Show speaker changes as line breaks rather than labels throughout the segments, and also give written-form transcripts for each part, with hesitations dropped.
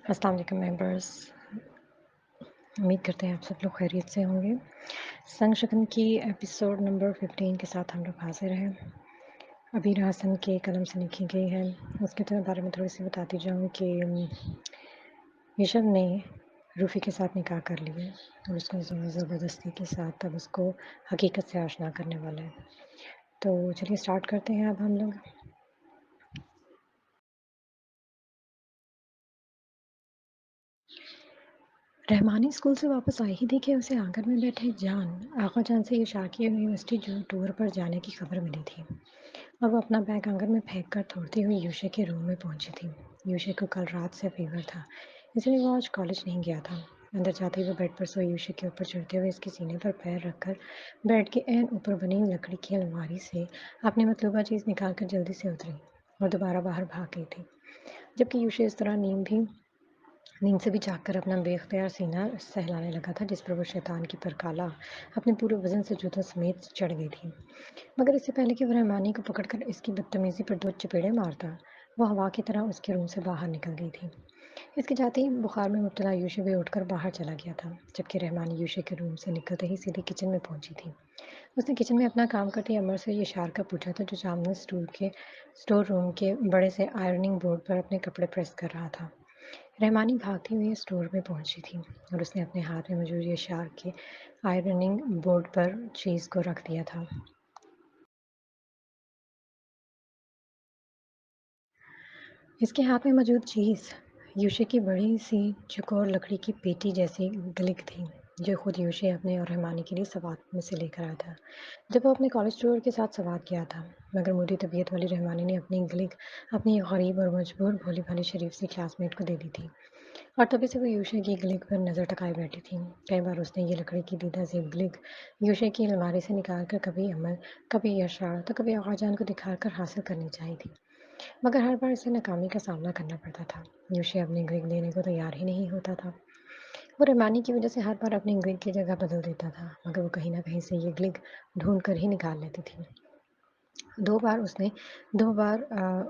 अस्सलाम वालेकुम मेंबर्स। उम्मीद करते हैं आप सब लोग खैरियत से होंगे। संग शकन की एपिसोड नंबर 15 के साथ हम लोग हाजिर हैं। अबीर हसन के कलम से लिखी गई है। उसके बारे में थोड़ी सी बताती जाऊँ कि यशब ने रूफ़ी के साथ निकाह कर लिया और उसको ज़बरदस्ती के साथ अब उसको हकीकत से आशना करने वाला है। तो चलिए स्टार्ट करते हैं अब हम लोग। रहमानी स्कूल से वापस आई ही थी कि उसे आंगन में बैठे आगा जान से इशाकिया यूनिवर्सिटी जो टूर पर जाने की खबर मिली थी। अब वो अपना बैग आंगन में फेंक कर दौड़ती हुई यूशे के रूम में पहुंची थी। यूशे को कल रात से फीवर था, इसलिए वो आज कॉलेज नहीं गया था। अंदर जाते ही वो बेड पर सोई यूशे के ऊपर चढ़ते हुए इसके सीने पर पैर रखकर बेड के ऐन ऊपर बनी लकड़ी की अलमारी से अपनी मतलूबा चीज़ निकाल कर जल्दी से उतरी और दोबारा बाहर भाग गई थी। जबकि यूशे इस तरह नींद से भी जागकर अपना बेख्तियार सीना सहलाने लगा था, जिस पर वो शैतान की परकाला अपने पूरे वजन से जूतों समेत चढ़ गई थी। मगर इससे पहले कि वो रहमानी को पकड़कर इसकी बदतमीजी पर 2 चपेड़े मारता, वो हवा की तरह उसके रूम से बाहर निकल गई थी। इसके जाते ही बुखार में मुब्तला यूशे भी उठकर बाहर चला गया था, जबकि रहमानी यूशे के रूम से निकलते ही सीधे किचन में पहुंची थी। उसने किचन में अपना काम करते अमर से ये इशारा पूछा था, जो सामने स्टोर रूम के बड़े से आयरनिंग बोर्ड पर अपने कपड़े प्रेस कर रहा था। रहमानी भागती हुई स्टोर में पहुंची थी और उसने अपने हाथ में मौजूद ये शार्क के आयरनिंग बोर्ड पर चीज़ को रख दिया था। इसके हाथ में मौजूद चीज़ यूशे की बड़ी सी चौकोर लकड़ी की पेटी जैसी ग्लिक थी, जो खुद यूशे अपने और रहमानी के लिए सवात में से लेकर आया था जब वो अपने कॉलेज टूर के साथ सवात किया था। मगर मोटी तबीयत वाली रहमानी ने अपनी ग्लिक अपनी एक गरीब और मजबूर भोली भाली शरीफ सी क्लासमेट को दे दी थी और तभी से वो यूशे की ग्लिक पर नज़र टकाए बैठी थी। कई बार उसने ये लकड़ी की दीदा सी ग्लिक यूशे की अलमारी से निकाल कर कभी अमल, कभी यशार तो कभी आगाजान को दिखाकर हासिल करनी चाहिए थी, मगर हर बार इसे नाकामी का सामना करना पड़ता था। यूशे अपनी ग्लिक देने को तैयार ही नहीं होता था। वो रहमानी की वजह से हर बार अपनी ग्लिक की जगह बदल देता था, मगर वो कहीं ना कहीं से ये ग्लिक ढूंढ कर ही निकाल लेती थी। दो बार उसने दो बार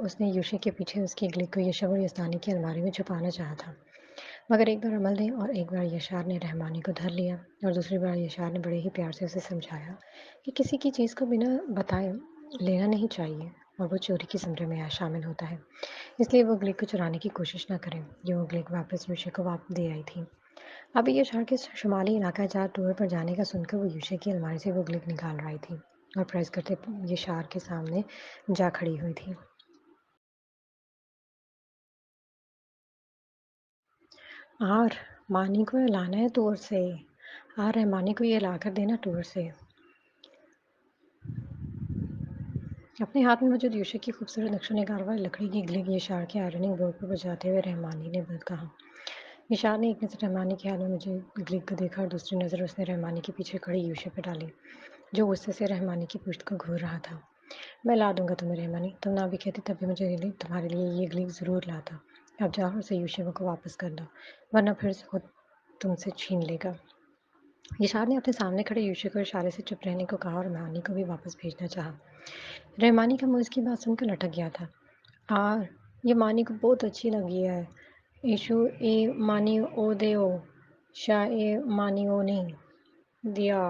उसने यूशे के पीछे उसकी ग्लिक को यशब और यस्तानी की अलमारी में छुपाना चाहा था, मगर एक बार अमल ने और एक बार यशार ने रहमानी को धर लिया और दूसरी बार यशार ने बड़े ही प्यार से उसे समझाया कि किसी की चीज़ को बिना बताए लेना नहीं चाहिए और वो चोरी की ज़मरे में शामिल होता है, इसलिए वो ग्लिक को चुराने की कोशिश न करें, जो वो ग्लिक वापस यूशे को वापस दे आई थी। अभी यशार के शुमाली इलाका जहाँ टूर पर जाने का सुनकर वो यूशे की अलमारी से वो ग्लिक निकाल रही थी और प्रेस करते यशार के सामने जा खड़ी हुई थी। आर मानी को लाना है टूर से। आर है मानी को ये लाकर देना टूर से। अपने हाथ में मौजूद यूशे की खूबसूरत नक्शो निगार वाली लकड़ी की ग्लिक यशार के आयरनिंग बोर्ड पर बजाते हुए रहमानी ने कहा। यशार ने एक नज़र रहमानी के हाथ में मुझे ग्लिक को देखा और दूसरी नज़र उसने रहमानी के पीछे खड़ी यूशे पर डाली, जो गुस्से से रहमानी की पुश्त को घूर रहा था। मैं ला दूंगा तुम्हें रहमानी, तुम ना भी कहती तब भी मुझे तुम्हारे लिए ये ग्लिक ज़रूर लाता। अब जाओ उसे यूशे को वापस कर दो, वरना फिर से खुद तुमसे छीन लेगा। यशार ने अपने सामने खड़े यूशे को इशारे से चुप रहने को कहा और मानी को भी वापस भेजना चाहा। रहमानी का मुंह इसकी बात सुनकर लटक गया था। आर ये मानी को बहुत अच्छी लगी है। ईशु ए मानी ओ दे ओ शाह ए मानी ओ नहीं दिया।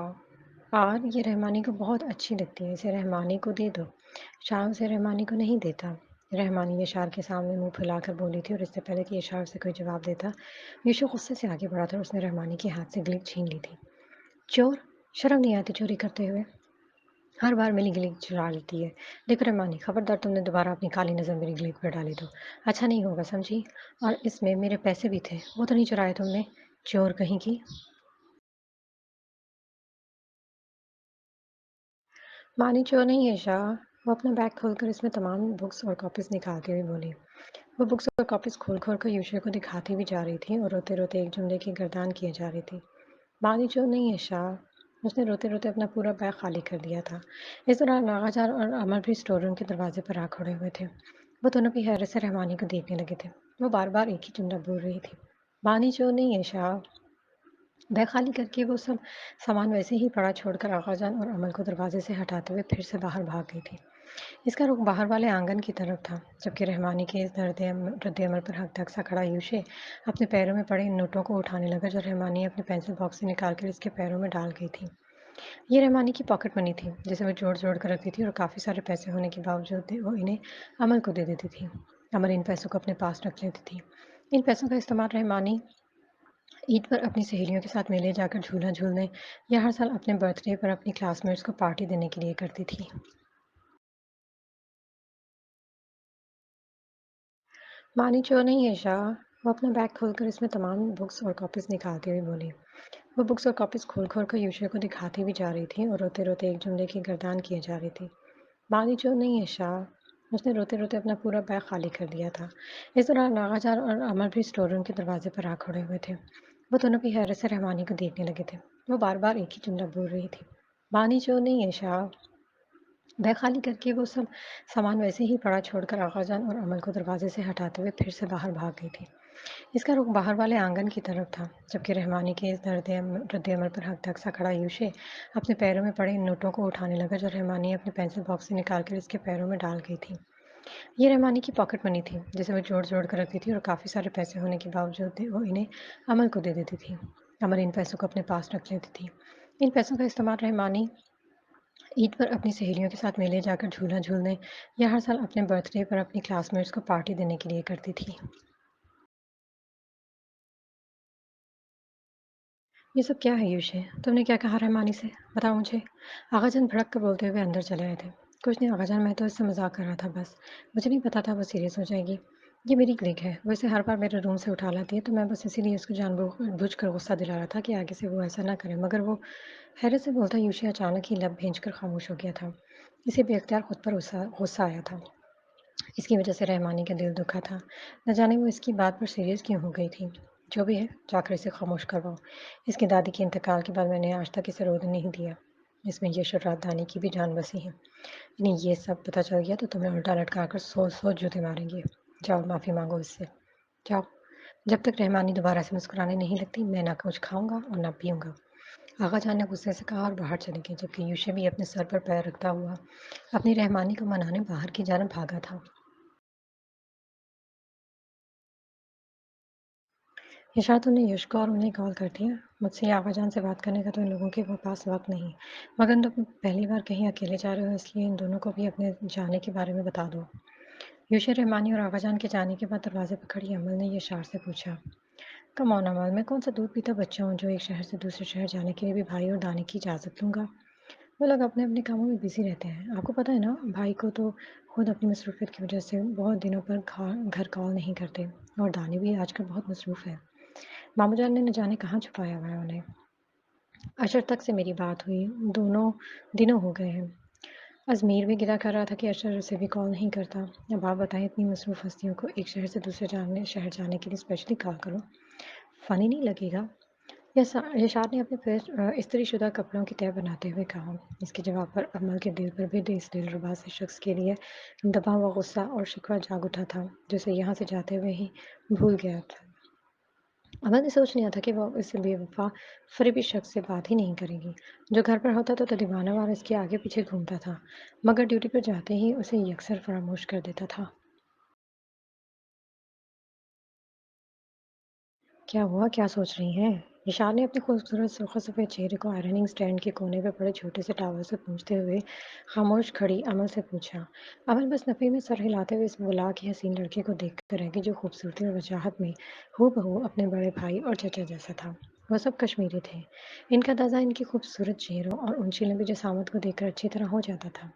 आर ये रहमानी को बहुत अच्छी लगती है, इसे रहमानी को दे दो। शाह उसे रहमानी को नहीं देता। रहमानी यशार के सामने मुंह फुलाकर बोली थी और इससे पहले कि यशार से कोई जवाब देता, यूशु गुस्से से आगे बढ़ा था और उसने रहमानी के हाथ से ग्लिक छीन ली थी। चोर, शर्म नहीं आती चोरी करते हुए? हर बार मेरी गिली चुरा लेती है। देखो रहमानी, खबरदार तुमने दोबारा अपनी काली नज़र मेरी गिली पर डाली तो अच्छा नहीं होगा, समझी? और इसमें मेरे पैसे भी थे, वो तो नहीं चुराए तुमने, चोर कहीं की। मानी चोर नहीं है शाह। वो अपना बैग खोलकर इसमें तमाम बुक्स और कॉपीज निकालती हुई बोली। वो बुक्स और कॉपीज खोल खोल कर यूशे को दिखाती भी जा रही थी और रोते रोते एक जुमले की गर्दान किए जा रही थी। मानी चोर नहीं है शाह। उसने रोते रोते अपना पूरा बैग खाली कर दिया था। इस दौरान नागाजार और अमर भी स्टोर रूम के दरवाजे पर आ खड़े हुए थे। वो दोनों भी हैरत से रहमानी को देखने लगे थे। वो बार बार एक ही जुमला बोल रही थी, मानी चोर नहीं है शाह। बैग खाली करके वो सब सामान वैसे ही पड़ा छोड़कर आगाजान और अमल को दरवाजे से हटाते हुए फिर से बाहर भाग गई थी। اس کا رخ باہر والے آنگن کی طرف تھا، جبکہ رحمانی کے اس رد عمل پر ہک سا کھڑا یوشے اپنے پیروں میں پڑے ان نوٹوں کو اٹھانے لگا جو رحمانی اپنے پینسل باکس سے نکال کر اس کے پیروں میں ڈال گئی تھی۔ یہ رحمانی کی پاکٹ منی تھی، جسے وہ جوڑ جوڑ کر رکھتی تھی اور کافی سارے پیسے ہونے کے باوجود وہ انہیں عمل کو دے دیتی تھی۔ عمل ان پیسوں کو اپنے پاس رکھ لیتی تھی۔ ان پیسوں کا استعمال رحمانی عید پر اپنی سہیلیوں کے ساتھ میلے جا کر جھولا جھولنے یا ہر سال اپنے برتھ ڈے پر اپنی کلاس میٹس کو پارٹی دینے کے لیے کرتی تھی۔ مانی چور نہیں ہے شاہ، وہ اپنا بیگ کھول کر اس میں تمام بکس اور کاپیز نکالتی ہوئی بولی۔ وہ بکس اور کاپیز کھول کھول کر یوشے کو دکھاتی بھی جا رہی تھی اور روتے روتے ایک جملے کی گردان کیے جا رہی تھی۔ مانی چور نہیں ہے شاہ، اس نے روتے روتے اپنا پورا بیگ خالی کر دیا تھا۔ اس دوران ناگا جان اور امر بھی اسٹور روم کے دروازے پر آ کھڑے ہوئے تھے۔ وہ دونوں بھی حیرت سے رحمانی کو دیکھنے لگے تھے۔ وہ بار بار ایک ہی جملہ بول رہی تھی، مانی چور نہیں ہے شاہ۔ بیگ خالی کر کے وہ سب سامان ویسے ہی پڑا چھوڑ کر آغا جان اور امل کو دروازے سے ہٹاتے ہوئے پھر سے باہر بھاگ گئی تھی۔ اس کا رخ باہر والے آنگن کی طرف تھا، جبکہ رحمانی کے اس رد عمل پر ہک سا کھڑا یوشے اپنے پیروں میں پڑے ان نوٹوں کو اٹھانے لگا جو رحمانی اپنے پینسل باکس سے نکال کر اس کے پیروں میں ڈال گئی تھی۔ یہ رحمانی کی پاکٹ منی تھی، جسے وہ جوڑ جوڑ کر رکھتی تھی اور کافی سارے پیسے ہونے کے باوجود وہ انہیں عمل کو دے دیتی تھی۔ عمل ان پیسوں کو اپنے پاس رکھ لیتی تھی۔ ان پیسوں کا استعمال رحمانی عید پر اپنی سہیلیوں کے ساتھ میلے جا کر جھولا جھولنے یا ہر سال اپنے برتھ ڈے پر اپنی کلاس میٹس کو پارٹی دینے کے لیے کرتی تھی۔ یہ سب کیا ہے یوشے؟ تم نے کیا کہا رحمانی سے؟ بتاؤ مجھے۔ آغا جان بھڑک کر بولتے ہوئے اندر چلے آئے تھے۔ کچھ نہیں آغا جان، میں تو اس سے مذاق کر رہا تھا بس۔ مجھے نہیں پتا تھا وہ سیریس ہو جائے گی۔ یہ میری کلک ہے، وہ اسے ہر بار میرے روم سے اٹھا لاتی ہے، تو میں بس اسی لیے اس کو جان بوجھ کر غصہ دلا رہا تھا کہ آگے سے وہ ایسا نہ کرے، مگر وہ… حیرت سے بولتا یوشے اچانک ہی لب بھینچ کر خاموش ہو گیا تھا۔ اسے بے اختیار خود پر غصہ آیا تھا۔ اس کی وجہ سے رحمانی کا دل دکھا تھا۔ نہ جانے وہ اس کی بات پر سیریس کیوں ہو گئی تھی۔ جو بھی ہے، جا کر اسے خاموش کرواؤ۔ اس کی دادی کے انتقال کے بعد میں نے آج تک اسے رونے نہیں دیا۔ اس میں یش اور رادانی کی بھی جان بسی ہے۔ انہیں یہ سب پتہ چل گیا تو تمہیں الٹا لٹکا کر سو سو جوتے ماریں گے۔ جاؤ معافی مانگو اس سے۔ جاؤ۔ جب تک رحمانی دوبارہ سے مسکرانے نہیں لگتی، میں نہ کچھ کھاؤں گا اور نہ پیوں گا۔ آغا جان نے غصے سے کہا اور باہر چلے گئے، جبکہ یوشے بھی اپنے سر پر پیر رکھتا ہوا اپنی رحمانی کو منانے باہر کی جانب بھاگا تھا۔ اشارت نے یش کو اور انہیں کال کر دیا۔ مجھ سے آغا جان سے بات کرنے کا تو ان لوگوں کے پاس وقت نہیں، مگر تم پہلی بار کہیں اکیلے جا رہے ہو، اس لیے ان دونوں کو بھی اپنے جانے کے بارے میں بتا دو۔ یوشے، رحمانی اور آغا جان کے جانے کے بعد دروازے پر کھڑی امل نے یشار سے پوچھا، کم آن امل، میں کون سا دودھ پیتا بچہ ہوں جو ایک شہر سے دوسرے شہر جانے کے لیے بھی بھائی اور دانے کی اجازت لوں گا؟ وہ لوگ اپنے اپنے کاموں میں بزی رہتے ہیں، آپ کو پتہ ہے نا، بھائی کو تو خود اپنی مصروفیت کی وجہ سے بہت دنوں پر گھر کال نہیں کرتے، اور دانے بھی آج کل بہت مصروف ہے۔ ماموں جان نے نہ جانے کہاں چھپایا ہوا ہے انہیں۔ اشر تک سے میری بات ہوئی، دونوں دنوں ہو گئے ہیں۔ ازمیر بھی گلا کر رہا تھا کہ اشر اسے بھی کال نہیں کرتا۔ اب آپ بتائیں، اتنی مصروف ہستیوں کو ایک شہر سے دوسرے شہر جانے کے لیے اسپیشلی کال کرو، فنی نہیں لگے گا؟ یشار نے اپنے استری شدہ کپڑوں کی تہہ بناتے ہوئے کہا۔ اس کے جواب پر امل کے دل پر بھی اس دلربا سے شخص کے لیے دبا ہوا غصہ اور شکوہ جاگ اٹھا تھا، جو اسے یہاں سے جاتے ہوئے ہی بھول گیا تھا۔ امل نے سوچ لیا تھا کہ وہ اس بے وفا فریبی شخص سے بات ہی نہیں کرے گی، جو گھر پر ہوتا تو دیوانہ وار اس کے آگے پیچھے گھومتا تھا، مگر ڈیوٹی پر جاتے ہی اسے یکسر فراموش کر دیتا تھا۔ کیا ہوا؟ کیا سوچ رہی ہیں؟ نشان نے اپنے خوبصورت سرخ سفید چہرے کو آئرننگ اسٹینڈ کے کونے پہ پڑے چھوٹے سے ٹاول سے پوچھتے ہوئے خاموش کھڑی امل سے پوچھا۔ امل بس نفی میں سر ہلاتے ہوئے اس بلا کے حسین لڑکے کو دیکھ کر رہ گئی، جو خوبصورتی اور وجاہت میں ہو بہو اپنے بڑے بھائی اور چچا جیسا تھا۔ وہ سب کشمیری تھے۔ ان کا اندازہ ان کی خوبصورت چہروں اور اونچی لمبی جسامت کو دیکھ کر اچھی طرح ہو جاتا تھا۔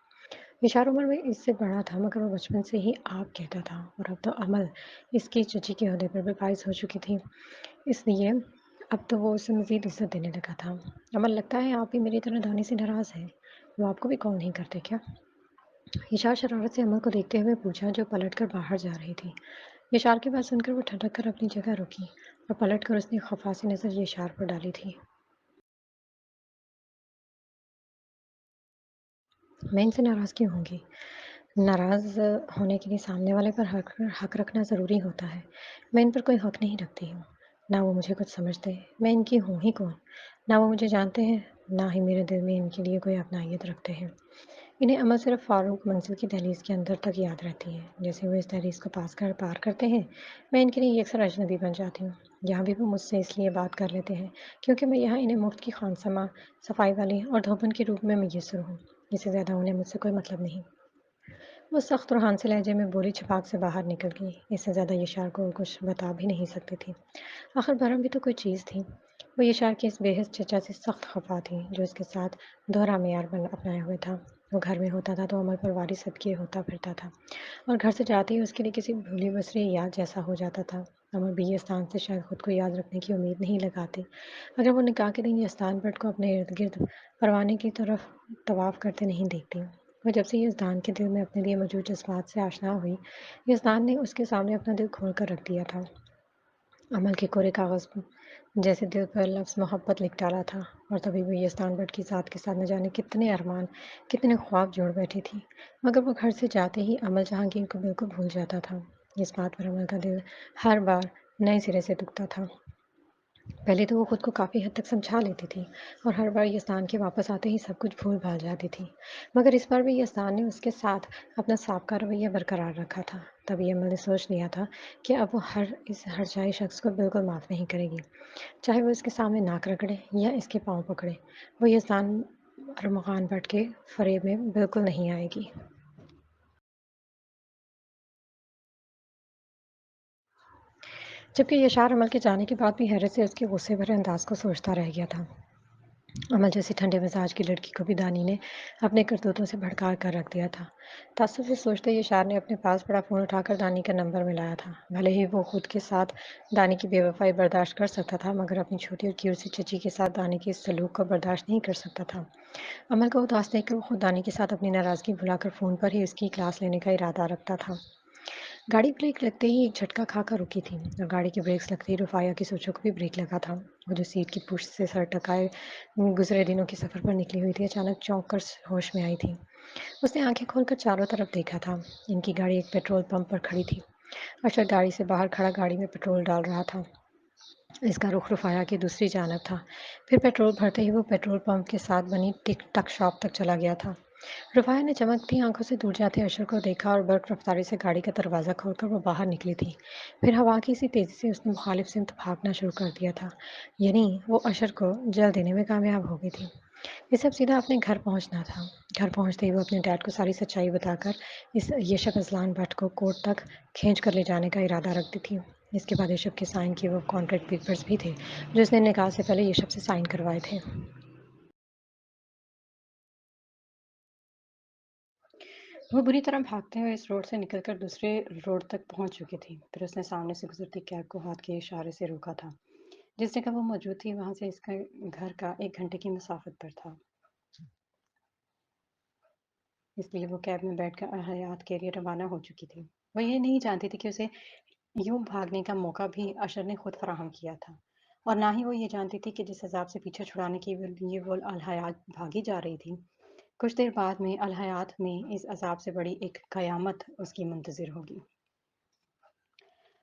اشار عمر میں اس سے بڑا تھا، مگر وہ بچپن سے ہی آپ کہتا تھا، اور اب تو عمل اس کی چچی کے عہدے پر بھی فائز ہو چکی تھی، اس لیے اب تو وہ اسے مزید عزت دینے لگا تھا۔ عمل، لگتا ہے آپ بھی میری طرح دانی سے ناراض ہیں، وہ آپ کو بھی کال نہیں کرتے کیا؟ اشار شرارت سے عمل کو دیکھتے ہوئے پوچھا، جو پلٹ کر باہر جا رہی تھی۔ اشار کی بات سن کر وہ ٹھٹک کر اپنی جگہ رکی، اور پلٹ کر اس نے خفا سی نظر اشار پر ڈالی تھی۔ میں ان سے ناراض کیوں ہوں گی؟ ناراض ہونے کے لیے سامنے والے پر حق رکھنا ضروری ہوتا ہے۔ میں ان پر کوئی حق نہیں رکھتی ہوں، نہ وہ مجھے کچھ سمجھتے، میں ان کی ہوں ہی کون؟ نہ وہ مجھے جانتے ہیں، نہ ہی میرے دل میں ان کے لیے کوئی اپنائیت رکھتے ہیں۔ انہیں عمل صرف فاروق منزل کی دہلیز کے اندر تک یاد رہتی ہے، جیسے وہ اس دہلیز کو پار کرتے ہیں، میں ان کے لیے اکثر اجنبی بن جاتی ہوں۔ یہاں بھی وہ مجھ سے اس لیے بات کر لیتے ہیں کیونکہ میں یہاں انہیں مفت کی خانسما، صفائی والی اور دھوبن کے روپ میں میسر ہوں۔ اس سے زیادہ انہیں مجھ سے کوئی مطلب نہیں۔ وہ سخت روحان سے لہجے میں بولی، چھپاک سے باہر نکل گئی۔ اس سے زیادہ یشار کو اور کچھ بتا بھی نہیں سکتی تھی۔ آخر بھرم بھی تو کوئی چیز تھی۔ وہ یشار کے اس بے حس چچا سے سخت خفا تھی جو اس کے ساتھ دوہرا معیار اپنائے ہوئے تھا۔ وہ گھر میں ہوتا تھا تو عمل پر واری صدقے ہوتا پھرتا تھا اور گھر سے جاتے ہی اس کے لیے کسی بھولی بسری یاد جیسا ہو جاتا تھا۔ عمل بھی یہ استان سے شاید خود کو یاد رکھنے کی امید نہیں لگاتے اگر وہ نکاح کے دن یہ استان بٹ کو اپنے ارد گرد پروانے کی طرف طواف کرتے نہیں دیکھتی۔ وہ جب سے یزدان کے دل میں اپنے لیے موجود جذبات سے آشنا ہوئی، یزدان نے اس کے سامنے اپنا دل کھول کر رکھ دیا تھا۔ عمل کے کورے کاغذ جیسے دل پر لفظ محبت لکھ ڈالا تھا، اور تبھی وہ یزدان بٹ کی ذات کے ساتھ نہ جانے کتنے ارمان، کتنے خواب جوڑ بیٹھی تھی۔ مگر وہ گھر سے جاتے ہی عمل جہانگیر کو بالکل بھول جاتا تھا۔ اس بات پر عمل کا دل ہر بار نئے سرے سے دکھتا تھا۔ پہلے تو وہ خود کو کافی حد تک سمجھا لیتی تھی اور ہر بار یزدان کے واپس آتے ہی سب کچھ بھول بھال جاتی تھی، مگر اس بار بھی یزدان نے اس کے ساتھ اپنا سابقہ رویہ برقرار رکھا تھا۔ تبھی عمل نے سوچ لیا تھا کہ اب وہ اس ہرجائی شخص کو بالکل معاف نہیں کرے گی، چاہے وہ اس کے سامنے ناک رگڑے یا اس کے پاؤں پکڑے۔ وہ یزدان ارمغان بٹ کے فریب میں بالکل نہیں آئے گی۔ جبکہ یشار عمل کے جانے کے بعد بھی حیرت سے اس کے غصے بھرے انداز کو سوچتا رہ گیا تھا۔ عمل جیسی ٹھنڈے مزاج کی لڑکی کو بھی دانی نے اپنے کرتوتوں سے بھڑکا کر رکھ دیا تھا۔ تعصب سے سوچتے یشار نے اپنے پاس پڑا فون اٹھا کر دانی کا نمبر ملایا تھا۔ بھلے ہی وہ خود کے ساتھ دانی کی بے وفائی برداشت کر سکتا تھا، مگر اپنی چھوٹی اور کیوٹ سی چچی کے ساتھ دانی کے اس سلوک کو برداشت نہیں کر سکتا تھا۔ عمل کو اداس دیکھ کر وہ خود دانی کے ساتھ اپنی ناراضگی بھلا کر فون پر ہی اس کی کلاس لینے کا ارادہ رکھتا تھا۔ گاڑی بریک لگتے ہی ایک جھٹکا کھا کر رکی تھی، اور گاڑی کے بریکس لگتے ہی رفایہ کی سوچوں کو بھی بریک لگا تھا۔ وہ جو سیٹ کی پشت سے سر ٹکائے گزرے دنوں کے سفر پر نکلی ہوئی تھی، اچانک چونک کر ہوش میں آئی تھی۔ اس نے آنکھیں کھول کر چاروں طرف دیکھا تھا۔ ان کی گاڑی ایک پیٹرول پمپ پر کھڑی تھی۔ اشر گاڑی سے باہر کھڑا گاڑی میں پیٹرول ڈال رہا تھا۔ اس کا رخ رفایہ کی دوسری جانب تھا۔ پھر پیٹرول بھرتے ہی وہ پیٹرول پمپ کے ساتھ بنی ٹک ٹک شاپ تک چلا گیا تھا۔ رفایہ نے چمکتی آنکھوں سے دور جاتے اشر کو دیکھا اور برق رفتاری سے گاڑی کا دروازہ کھول کر وہ باہر نکلی تھی۔ پھر ہوا کی سی تیزی سے اس نے مخالف سمت بھاگنا شروع کر دیا تھا، یعنی وہ اشر کو جل دینے میں کامیاب ہو گئی تھی۔ اسے اب سیدھا اپنے گھر پہنچنا تھا۔ گھر پہنچتے ہی وہ اپنے ڈیڈ کو ساری سچائی بتا کر اس یشب اذلان بٹ کو کورٹ تک کھینچ کر لے جانے کا ارادہ رکھتی تھی۔ اس کے بعد یشب کے سائن کیے وہ کانٹریکٹ پیپرز بھی تھے جو اس نے نکاح سے پہلے یشب سے سائن کروائے تھے۔ وہ بری طرح بھاگتے ہوئے اس روڈ سے نکل کر دوسرے روڈ تک پہنچ چکی تھی۔ پھر اس نے سامنے سے گزرتی کیب کو ہاتھ کے اشارے سے روکا تھا۔ جس جگہ وہ موجود تھی وہاں سے اس کا گھر کا 1 گھنٹے کی مسافت پر تھا، اس لیے وہ کیب میں بیٹھ کر الحیات کے لیے روانہ ہو چکی تھی۔ وہ یہ نہیں جانتی تھی کہ اسے یوں بھاگنے کا موقع بھی اشر نے خود فراہم کیا تھا، اور نہ ہی وہ یہ جانتی تھی کہ جس عذاب سے پیچھے چھڑانے کے لیے وہ الحیات بھاگی جا رہی تھی، کچھ دیر بعد میں الحیات میں اس عذاب سے بڑی ایک قیامت اس کی منتظر ہوگی۔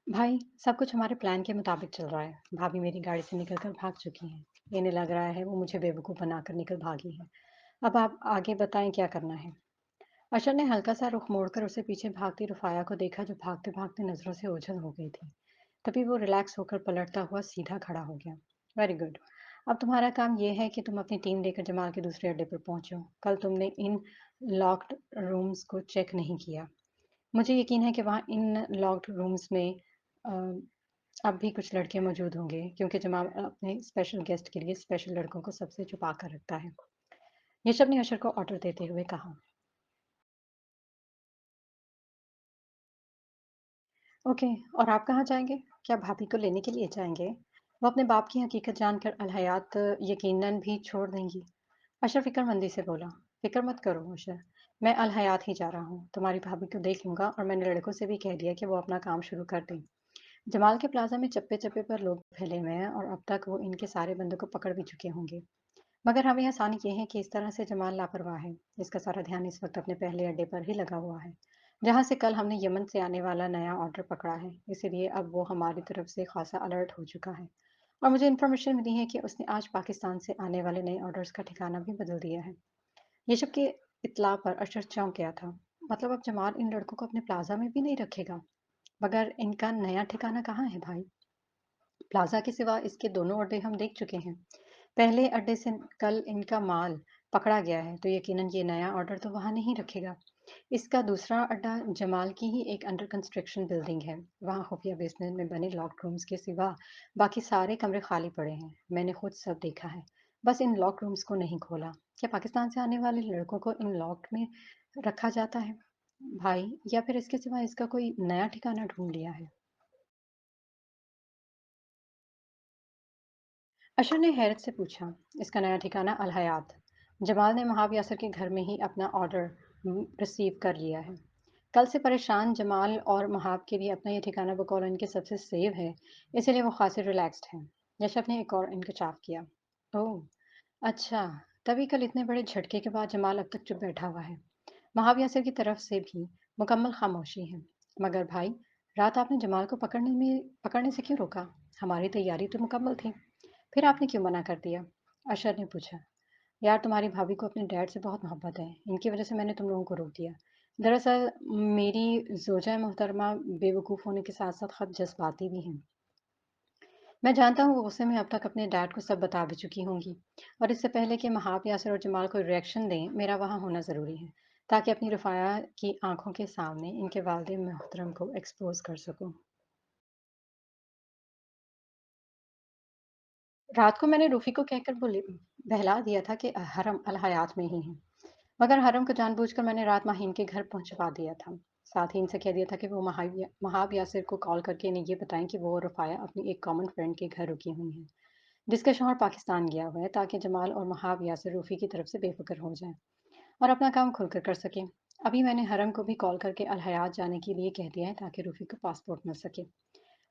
بھائی، سب کچھ ہمارے پلان کے مطابق چل رہا ہے۔ بھابھی میری گاڑی سے نکل کر بھاگ چکی ہیں۔ انہیں لگ رہا ہے وہ مجھے بیوقوف بنا کر نکل بھاگی ہے۔ اب آپ آگے بتائیں کیا کرنا ہے؟ اشر نے ہلکا سا رخ موڑ کر اسے پیچھے بھاگتی رفایا کو دیکھا جو بھاگتے بھاگتے نظروں سے اوجھل ہو گئی تھی۔ تبھی وہ ریلیکس ہو کر پلٹتا ہوا سیدھا کھڑا ہو گیا۔ ویری گڈ، اب تمہارا کام یہ ہے کہ تم اپنی ٹیم لے کر جمال کے دوسرے اڈے پر پہنچو۔ کل تم نے ان لاکڈ رومز کو چیک نہیں کیا۔ مجھے یقین ہے کہ وہاں ان لاکڈ رومز میں آ، اب بھی کچھ لڑکے موجود ہوں گے کیونکہ جمال اپنے اسپیشل گیسٹ کے لیے اسپیشل لڑکوں کو سب سے چھپا کر رکھتا ہے۔ یشب نے اشر کو آرڈر دیتے ہوئے کہا۔ اوکے، اور آپ کہاں جائیں گے؟ کیا بھابھی کو لینے کے لیے جائیں گے؟ وہ اپنے باپ کی حقیقت جان کر الحیات یقیناً بھی چھوڑ دیں گی۔ اشر فکر مندی سے بولا۔ فکر مت کرو اشر، میں الحیات ہی جا رہا ہوں، تمہاری بھابھی کو دیکھ لوں گا، اور میں نے لڑکوں سے بھی کہہ دیا کہ وہ اپنا کام شروع کر دیں۔ جمال کے پلازا میں چپے چپے پر لوگ پھیلے ہوئے ہیں اور اب تک وہ ان کے سارے بندوں کو پکڑ بھی چکے ہوں گے، مگر ہمیں آسانی یہ ہے کہ اس طرح سے جمال لاپرواہ ہے۔ اس کا سارا دھیان اس وقت اپنے پہلے اڈے پر ہی لگا ہوا ہے جہاں سے کل ہم نے یمن سے آنے والا نیا آرڈر پکڑا ہے، اسی لیے اب وہ ہماری طرف سے خاصا الرٹ ہو چکا ہے، اور مجھے انفارمیشن ملی ہے کہ اس نے آج پاکستان سے آنے والے نئے آرڈرز کا ٹھکانہ بھی بدل دیا ہے۔ یشب کے इत्तला पर अशर चौंक गया था। मतलब अब जमाल इन लड़कों को अपने प्लाजा में भी नहीं रखेगा? मगर इनका नया ठिकाना कहाँ है भाई? प्लाजा के सिवा इसके दोनों अड्डे हम देख चुके हैं। पहले अड्डे से कल इनका माल पकड़ा गया है, तो यकीनन ये नया ऑर्डर तो वहां नहीं रखेगा। इसका दूसरा अड्डा जमाल की ही एक अंडर कंस्ट्रक्शन बिल्डिंग है। वहां खुफिया बेसमेंट में बने लॉक्ड रूम्स के सिवा बाकी सारे कमरे खाली पड़े हैं। मैंने खुद सब देखा है, बस इन लॉक्ड रूम्स को नहीं खोला। क्या पाकिस्तान से आने वाले लड़कों को इन लॉक्ड में रखा जाता है भाई, या फिर इसके सिवा इसका कोई नया ठिकाना ढूंढ लिया है? अशर ने हैरत से पूछा। इसका नया ठिकाना अल हयात। जमाल ने महाब यासर के घर में ही अपना ऑर्डर रिसीव कर लिया है। कल से परेशान जमाल और महाब के लिए अपना ये ठिकाना बकौल इनके सबसे सेव है, इसलिए वो खासी रिलैक्स्ड हैं। यशब ने एक और इंकशाफ किया। ओह, अच्छा, तभी कल इतने बड़े झटके के बाद जमाल अब तक चुप बैठा हुआ है। महाब यासर की तरफ से भी मुकम्मल खामोशी है। मगर भाई, रात आपने जमाल को पकड़ने से क्यों रोका? हमारी तैयारी तो मुकम्मल थी। फिर आपने क्यों मना कर दिया? अशर ने पूछा। यार, तुम्हारी भाभी को अपने डैड से बहुत मोहब्बत है। इनकी वजह से मैंने तुम लोगों को रोक दिया। दरअसल मेरी ज़ोजा मोहतरमा बेवकूफ़ होने के साथ साथ ख़द जज्बाती भी हैं। मैं जानता हूँ वो गुस्से में अब तक अपने डैड को सब बता भी चुकी होंगी। और इससे पहले कि महाब यासर और जमाल को रिएक्शन दें, मेरा वहाँ होना ज़रूरी है, ताकि अपनी रुफ़ाया की आंखों के सामने इनके वालिद मोहतरम को एक्सपोज कर सकूँ। रात को मैंने रूफ़ी को कहकर बहला दिया था कि हरम अल हयात में ही है। मगर हरम को जानबूझकर मैंने रात माहीन के घर पहुंचवा दिया था। साथ ही इनसे कह दिया था कि वो महाब यासिर को कॉल करके इन्हें ये बताएं कि वो और रुफ़ाया अपनी एक कॉमन फ्रेंड के घर रुकी हुई हैं, जिसका शौहर पाकिस्तान गया हुआ है, ताकि जमाल और महाब यासिर रूफ़ी की तरफ से बेफिक्र हो जाएं और अपना काम खुलकर कर सकें। अभी मैंने हरम को भी कॉल करके अल हयात जाने के लिए कह दिया है, ताकि रूफ़ी को पासपोर्ट मिल सके।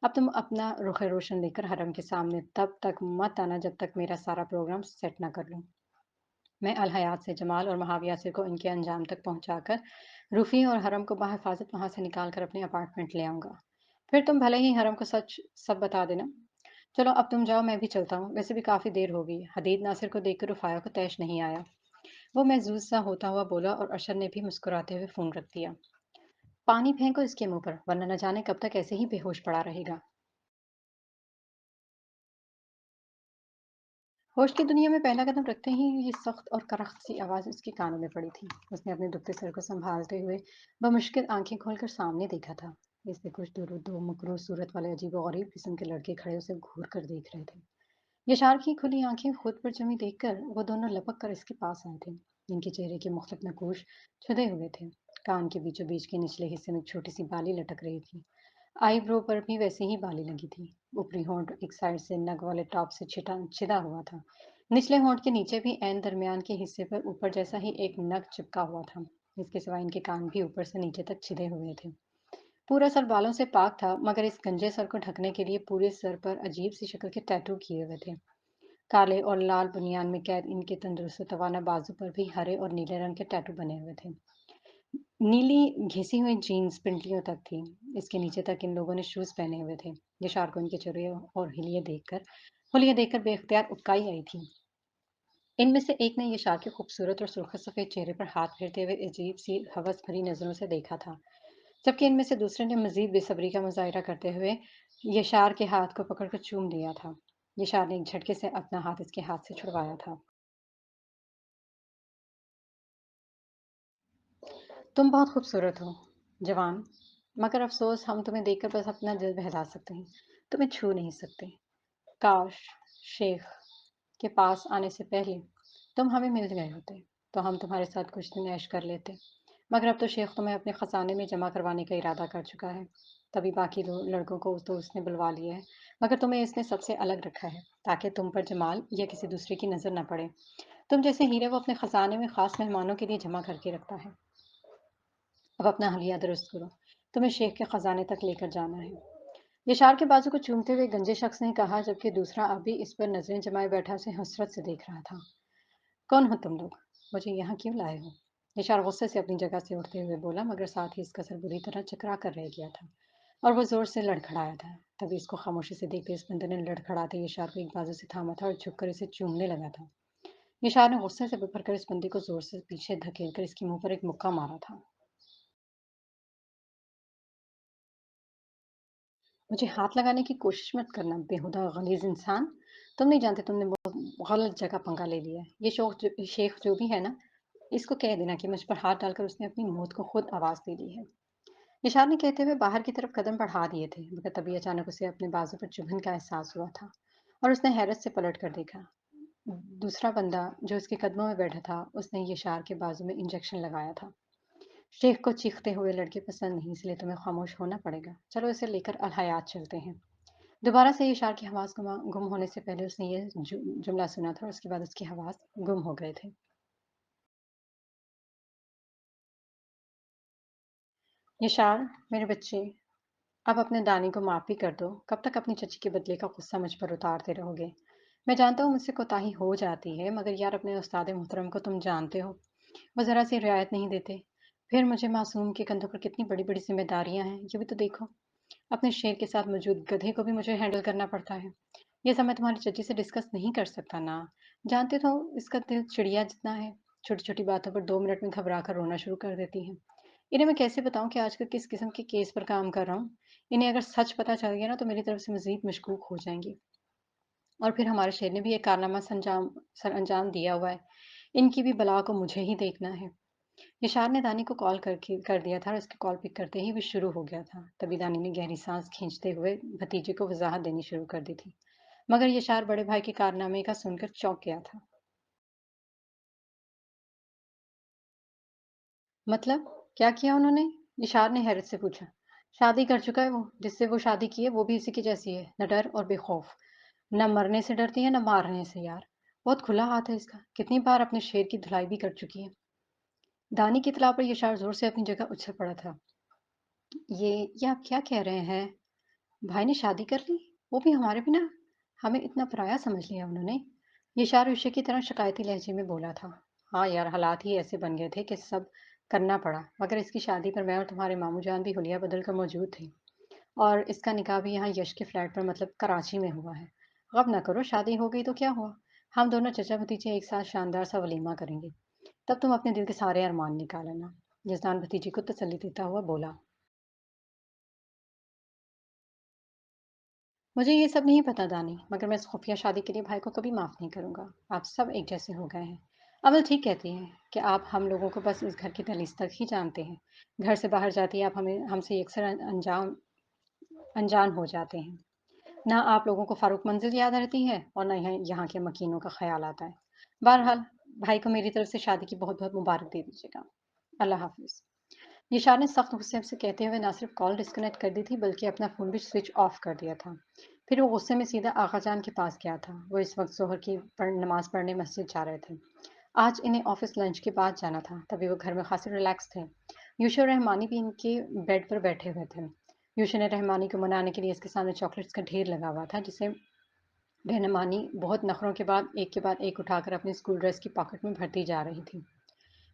अब तुम अपना रुख रोशन लेकर हरम के सामने तब तक मत आना जब तक मेरा सारा प्रोग्राम सेट ना कर लूँ। मैं अल हयात से जमाल और महाव यासिर को इनके अंजाम तक पहुंचाकर रूफ़ी और हरम को बहिफाजत वहां से निकाल कर अपने अपार्टमेंट ले आऊंगा। फिर तुम भले ही हरम को सच सब बता देना। चलो अब तुम जाओ, मैं भी चलता हूँ। वैसे भी काफ़ी देर हो गई। हदीद नासिर को देखकर रुफ़ाया को तैश नहीं आया। वो महजूज सा होता हुआ बोला और अशर ने भी मुस्कुराते हुए फ़ोन रख दिया। पानी फेंको इसके मुंह पर, वरना न जाने कब तक ऐसे ही बेहोश पड़ा रहेगा। होश की दुनिया में पहला कदम रखते ही ये सख्त और करख्त सी आवाज़ उसके कानों में पड़ी थी। उसने अपने दुखते सर को संभालते हुए बमुश्किल आंखें खोलकर सामने देखा था। इससे कुछ दूर दो मकरूज सूरत वाले अजीब और गरीब किस्म के लड़के खड़े उसे घूर कर देख रहे थे। यशार की खुली आंखें खुद पर जमी देखकर वो दोनों लपक कर इसके पास आए थे। इनके चेहरे के मुख्तलिफ नकूश छुदे हुए थे। कान के बीचों बीच के निचले हिस्से में एक छोटी सी बाली लटक रही थी। आईब्रो पर भी वैसे ही बाली लगी थी। ऊपरी होंठ एक साइड से नग वाले टॉप से छिदा हुआ था। निचले होंठ के नीचे भी ऐन दरमियान के हिस्से पर ऊपर जैसा ही एक नग चिपका हुआ था। इसके सिवा इनके कान भी ऊपर से नीचे तक छिदे हुए थे। पूरा सर बालों से पाक था, मगर इस गंजे सर को ढकने के लिए पूरे सर पर अजीब सी शक्ल के टैटू किए हुए थे। काले और लाल बुनियान में कैद इनके तंदुरुस्त तवाना बाजू पर भी हरे और नीले रंग के टैटू बने हुए थे। नीली घिसी हुई जीन्स पिंडलियों तक थी। इसके नीचे तक इन लोगों ने शूज पहने हुए थे। निशार को इनके चुरे और हुलिया देखकर बेख्तियार उबकाई आई थी। इनमें से एक ने यशार के खूबसूरत और सुर्ख सफेद चेहरे पर हाथ फेरते हुए अजीब सी हवस भरी नजरों से देखा था, जबकि इनमें से दूसरे ने मजीद बेसब्री का मुजाहरा करते हुए यशार के हाथ को पकड़कर चूम दिया था। यशार ने एक झटके से अपना हाथ इसके हाथ से छुड़वाया था। तुम बहुत खूबसूरत हो, जवान, मगर अफसोस हम तुम्हें देखकर बस अपना दिल बहला सकते हैं, तुम्हें छू नहीं सकते। काश शेख के पास आने से पहले तुम हमें मिल गए होते, तो हम तुम्हारे साथ कुछ दिन ऐश कर लेते। मगर अब तो शेख तुम्हें अपने खजाने में जमा करवाने का इरादा कर चुका है। तभी बाकी लड़कों को तो उसने बुलवा लिया है, मगर तुम्हें इसने सबसे अलग रखा है, ताकि तुम पर जमाल या किसी दूसरे की नजर न पड़े। तुम जैसे हीरे वो अपने खजाने में खास मेहमानों के लिए जमा करके रखता है। अब अपना हलिया दुरुस्त करो, तुम्हें शेख के खजाने तक लेकर जाना है। यशार के बाजू को चूमते हुए गंजे शख्स ने कहा, जबकि दूसरा अभी इस पर नजरें जमाए बैठा उसे हसरत से देख रहा था। कौन हो तुम लोग? मुझे यहाँ क्यों लाए हो? यशार गुस्से से अपनी जगह से उठते हुए बोला, मगर साथ ही इसका सर बुरी तरह चकरा कर रह गया था और वो जोर से लड़खड़ाया था। तभी इसको खामोशी से देखते इस बंदे ने लड़खड़ाते यशार को एक बाजू से थामा था और झुककर इसे चूमने लगा था। निशार ने गुस्से से बिफर कर इस बंदी को जोर से पीछे धकेल कर इसके मुंह पर एक मुक्का मारा था। मुझे हाथ लगाने की कोशिश मत करना, बेहुदा गलीज इंसान। तुम नहीं जानते तुमने बहुत गलत जगह पंगा ले लिया है। ये शेख जो भी है ना, इसको कह देना कि मुझ पर हाथ डालकर उसने अपनी मौत को खुद आवाज दे दी है। निशार ने कहते हुए बाहर की तरफ कदम बढ़ा दिए थे, मगर तभी अचानक उसे अपने बाजू पर चुभन का एहसास हुआ था और उसने हैरत से पलट कर देखा। दूसरा बंदा जो उसके कदमों में बैठा था, उसने यशार के बाजू में इंजेक्शन लगाया था। शेख को चीखते हुए लड़के पसंद नहीं, इसलिए तुम्हें खामोश होना पड़ेगा। चलो इसे लेकर अलहयात चलते हैं। दोबारा से यशार की आवाज गुम होने से पहले उसने ये जुमला सुना था और उसके बाद उसकी आवाज गुम हो गए थे। यशार, मेरे बच्चे, अब अपने दानी को माफ़ भी कर दो। कब तक अपनी चची के बदले का गुस्सा मुझ पर उतारते रहोगे? मैं जानता हूँ मुझसे कोताही हो जाती है, मगर यार अपने उस्ताद मोहतरम को तुम जानते हो, वो ज़रा सी रियायत नहीं देते। फिर मुझे मासूम के कंधों पर कितनी बड़ी-बड़ी ज़िम्मेदारियाँ हैं, ये भी तो देखो। अपने शेर के साथ मौजूद गधे को भी मुझे हैंडल करना पड़ता है। ये सब मैं तुम्हारी चची से डिस्कस नहीं कर सकता ना। जानते तो हो इसका दिल चिड़िया जितना है। छोटी-छोटी बातों पर 2 मिनट में घबरा कर रोना शुरू कर देती है। इन्हें मैं कैसे बताऊँ कि आजकल किस किस्म के केस पर काम कर रहा हूँ? इन्हें अगर सच पता चल गया ना तो मेरी तरफ से मज़ीद मशकूक हो जाएँगी। और फिर हमारे शेर ने भी एक कारनामा सर अंजाम दिया हुआ है। इनकी भी बला को मुझे ही देखना है। निशार ने दानी को कॉल कर दिया था और उसकी कॉल पिक करते ही वो शुरू हो गया था। तभी दानी ने गहरी सांस खींचते हुए भतीजे को वजाहत देनी शुरू कर दी थी। मगर यशार बड़े भाई के कारनामे का सुनकर चौंक गया था। मतलब, क्या किया उन्होंने? निशार ने हैरत से पूछा। शादी कर चुका है वो, जिससे वो शादी की है वो भी इसी की जैसी है, न डर और बेखौफ। न मरने से डरती है न मारने से यार। बहुत खुला हाथ है इसका, कितनी बार अपने शेर की धुलाई भी कर चुकी है। दानी की इतला पर यशार जोर से अपनी जगह उछल पड़ा था। ये आप क्या कह रहे हैं? भाई ने शादी कर ली, वो भी हमारे बिना। हमें इतना पराया समझ लिया उन्होंने। ये शार विषय की तरह शिकायती लहजे में बोला था। हाँ यार, हालात ही ऐसे बन गए थे कि सब करना पड़ा, मगर इसकी शादी पर मैं और तुम्हारे मामू जान भी हुलिया बदल कर मौजूद थे। और इसका निकाह भी यहाँ यश के फ्लैट पर, मतलब कराची में हुआ है। गम ना करो, शादी हो गई तो क्या हुआ। हम दोनों चचा भतीजे एक साथ शानदार सा वलीमा करेंगे। तब तुम अपने दिल के सारे अरमान निकाल लेना। जसदान भतीजी को तसल्ली देता हुआ बोला। मुझे ये सब नहीं पता दानी, मगर मैं इस खुफिया शादी के लिए भाई को कभी माफ़ नहीं करूँगा। आप सब एक जैसे हो गए हैं। अमल ठीक कहती है कि आप हम लोगों को बस इस घर की दहलीज तक ही जानते हैं। घर से बाहर जाते ही आप हमें हमसे अक्सर अनजान हो जाते हैं। ना आप लोगों को फारूक मंजिल याद रहती है और ना यहाँ के मकीनों का ख्याल आता है। बहरहाल, भाई को मेरी तरफ से शादी की बहुत बहुत मुबारक दे दीजिएगा। अल्लाह हाफिज़। निशा ने सख्त गुस्से से कहते हुए ना सिर्फ कॉल डिस्कनेक्ट कर दी थी, बल्कि अपना फ़ोन भी स्विच ऑफ कर दिया था। फिर वो गुस्से में सीधा आका जान के पास गया था। वो इस वक्त ज़ोहर की नमाज़ पढ़ने मस्जिद जा रहे थे। आज इन्हें ऑफिस लंच के बाद जाना था, तभी वो घर में खासे रिलैक्स थे। यूशा और रहमानी भी इनके बेड पर बैठे हुए थे। यूशा ने रहमानी को मनाने के लिए इसके सामने चॉकलेट्स का ढेर लगा हुआ था, जिसे रहमानी बहुत नखरों के बाद एक उठाकर अपनी स्कूल ड्रेस की पॉकेट में भरती जा रही थी।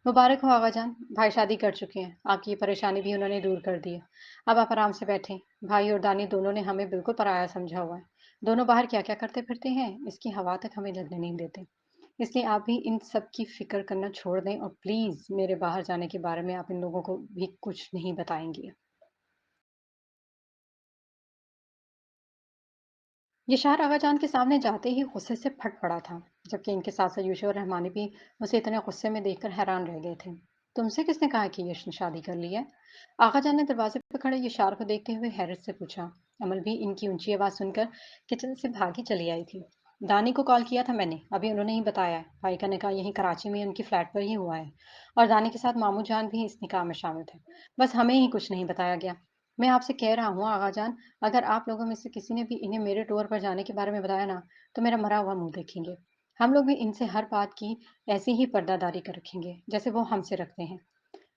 मुबारक हो आगाजान, भाई शादी कर चुके हैं। आपकी ये परेशानी भी उन्होंने दूर कर दी है। अब आप आराम से बैठें। भाई और दानी दोनों ने हमें बिल्कुल पराया समझा हुआ है। दोनों बाहर क्या-क्या करते फिरते हैं, इसकी हवा तक हमें लगने नहीं देते। इसलिए आप भी इन सब की फ़िक्र करना छोड़ दें और प्लीज़ मेरे बाहर जाने के बारे में आप इन लोगों को भी कुछ नहीं बताएँगी। ये शहर आगाजान के सामने जाते ही गुस्से से फट पड़ा था, जबकि इनके साथ-साथ यूशा और रहमानी भी उसे इतने गुस्से में देखकर हैरान रह गए थे। तुमसे किसने कहा कि यश ने शादी कर ली है? आगाजान ने दरवाजे पर खड़े यशार को देखते हुए हैरत से पूछा। अमल भी इनकी ऊंची आवाज सुनकर किचन से भागी चली आई थी। दानी को कॉल किया था मैंने, अभी उन्होंने ही बताया है। भाई का निकाह यहीं कराची में उनकी फ्लैट पर ही हुआ है और दानी के साथ मामू जान भी इस निकाह में शामिल थे। बस हमें ही कुछ नहीं बताया गया। मैं आपसे कह रहा हूँ आगाजान, अगर आप लोगों में से किसी ने भी इन्हें मेरे टूर पर जाने के बारे में बताया ना, तो मेरा मरा हुआ मुंह देखेंगे। हम लोग भी इनसे हर बात की ऐसी ही पर्दादारी कर रखेंगे, जैसे वो हमसे रखते हैं।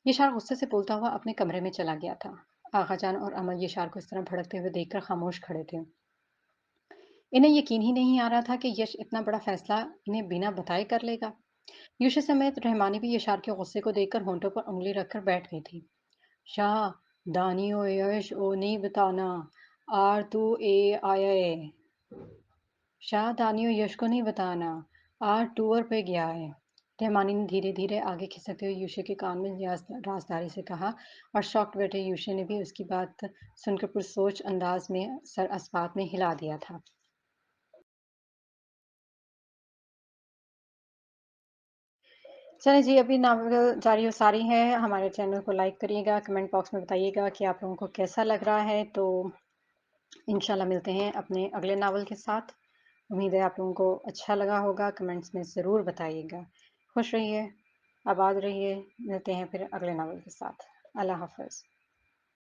ये शार गुस्से से बोलता हुआ अपने कमरे में चला गया था। आगाजान और अमर ये शार को इस तरह भड़कते हुए देखकर खामोश खड़े थे। इन्हें यकीन ही नहीं आ रहा था कि यश इतना बड़ा फैसला इन्हें बिना बताए कर लेगा। यूशा समेत रहमानी भी यशार के गुस्से को देखकर होंठों पर उंगली रखकर बैठ गई थी। शाह, दानियो यश ओ नहीं बताना, आर तू ए आया है। शाह, दानियो यश को नहीं बताना, टूर पे गया है। रहमानी ने धीरे-धीरे आगे खिसकते हुए यूशे के कान में राज़दारी से कहा और शॉक्ड बैठे यूशे ने भी उसकी बात सुनकर पुरसोच अंदाज़ में सर अस्पात में हिला दिया था। चलिए जी, अभी नावल जारी है। हमारे चैनल को लाइक करिएगा, कमेंट बॉक्स में बताइएगा कि आप लोगों को कैसा लग रहा है। तो इंशाल्लाह मिलते हैं अपने अगले नावल के साथ। उम्मीद है आप लोगों को अच्छा लगा होगा, कमेंट्स में ज़रूर बताइएगा। खुश रहिए, आबाद रहिए, मिलते हैं फिर अगले नावल के साथ। अल्लाह हाफ़िज़।